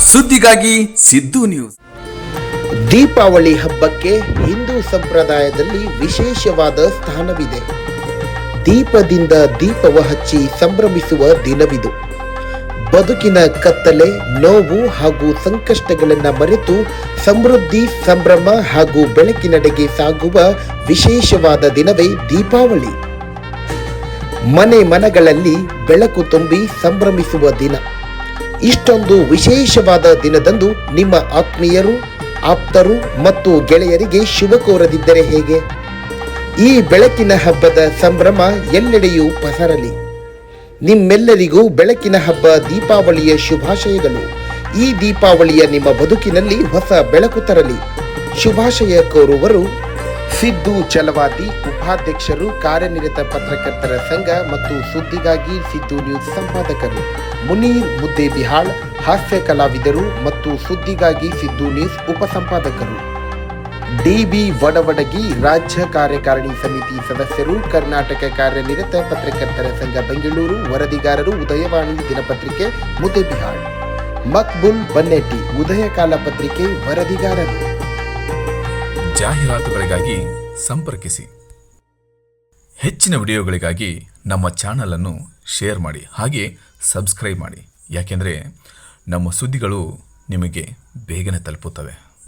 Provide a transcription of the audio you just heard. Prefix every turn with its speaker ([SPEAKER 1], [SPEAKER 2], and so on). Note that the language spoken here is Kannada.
[SPEAKER 1] ಸುದ್ದಿಗಾಗಿ ಸಿದ್ದು ನ್ಯೂಸ್.
[SPEAKER 2] ದೀಪಾವಳಿ ಹಬ್ಬಕ್ಕೆ ಹಿಂದೂ ಸಂಪ್ರದಾಯದಲ್ಲಿ ವಿಶೇಷವಾದ ಸ್ಥಾನವಿದೆ. ದೀಪದಿಂದ ದೀಪವ ಹಚ್ಚಿ ಸಂಭ್ರಮಿಸುವ ದಿನವಿದು. ಬದುಕಿನ ಕತ್ತಲೆ, ನೋವು ಹಾಗೂ ಸಂಕಷ್ಟಗಳನ್ನು ಮರೆತು ಸಮೃದ್ಧಿ, ಸಂಭ್ರಮ ಹಾಗೂ ಬೆಳಕಿನೆಡೆಗೆ ಸಾಗುವ ವಿಶೇಷವಾದ ದಿನವೇ ದೀಪಾವಳಿ. ಮನೆ ಮನಗಳಲ್ಲಿ ಬೆಳಕು ತುಂಬಿ ಸಂಭ್ರಮಿಸುವ ದಿನ. ಇಷ್ಟೊಂದು ವಿಶೇಷವಾದ ದಿನದಂದು ನಿಮ್ಮ ಆತ್ಮೀಯರು, ಆಪ್ತರು ಮತ್ತು ಗೆಳೆಯರಿಗೆ ಶುಭ ಕೋರದಿದ್ದರೆ ಹೇಗೆ? ಈ ಬೆಳಕಿನ ಹಬ್ಬದ ಸಂಭ್ರಮ ಎಲ್ಲೆಡೆಯೂ ಪಸರಲಿ. ನಿಮ್ಮೆಲ್ಲರಿಗೂ ಬೆಳಕಿನ ಹಬ್ಬ ದೀಪಾವಳಿಯ ಶುಭಾಶಯಗಳು. ಈ ದೀಪಾವಳಿಯ ನಿಮ್ಮ ಬದುಕಿನಲ್ಲಿ ಹೊಸ ಬೆಳಕು ತರಲಿ. ಶುಭಾಶಯ ಕೋರುವರು ಸಿದ್ದು ಚಲವಾದಿ, ಉಪಾಧ್ಯಕ್ಷರು, ಕಾರ್ಯನಿರತ ಪತ್ರಕರ್ತರ ಸಂಘ ಮತ್ತು ಸುದ್ದಿಗಾಗಿ ಸಿದ್ದು ನ್ಯೂಸ್ ಸಂಪಾದಕರು. ಮುನೀರ್ ಮುದ್ದೇಬಿಹಾಳ್, ಹಾಸ್ಯ ಕಲಾವಿದರು ಮತ್ತು ಸುದ್ದಿಗಾಗಿ ಸಿದ್ದು ನ್ಯೂಸ್ ಉಪಸಂಪಾದಕರು. ಡಿಬಿ ವಡವಡಗಿ, ರಾಜ್ಯ ಕಾರ್ಯಕಾರಿಣಿ ಸಮಿತಿ ಸದಸ್ಯರು, ಕರ್ನಾಟಕ ಕಾರ್ಯನಿರತ ಪತ್ರಕರ್ತರ ಸಂಘ ಬೆಂಗಳೂರು. ವರದಿಗಾರರು ಉದಯವಾಣಿ ದಿನಪತ್ರಿಕೆ ಮುದ್ದೇಬಿಹಾಳ್. ಮಕ್ಬುಲ್ ಬನ್ನೆಟ್ಟಿ, ಉದಯಕಾಲ ಪತ್ರಿಕೆ ವರದಿಗಾರರು.
[SPEAKER 1] ಜಾಹೀರಾತುಗಳಿಗಾಗಿ ಸಂಪರ್ಕಿಸಿ. ಹೆಚ್ಚಿನ ವಿಡಿಯೋಗಳಿಗಾಗಿ ನಮ್ಮ ಚಾನಲ್ ಅನ್ನು ಶೇರ್ ಮಾಡಿ, ಹಾಗೆ ಸಬ್ಸ್ಕ್ರೈಬ್ ಮಾಡಿ. ಯಾಕೆಂದರೆ ನಮ್ಮ ಸುದ್ದಿಗಳು ನಿಮಗೆ ಬೇಗನೆ ತಲುಪುತ್ತವೆ.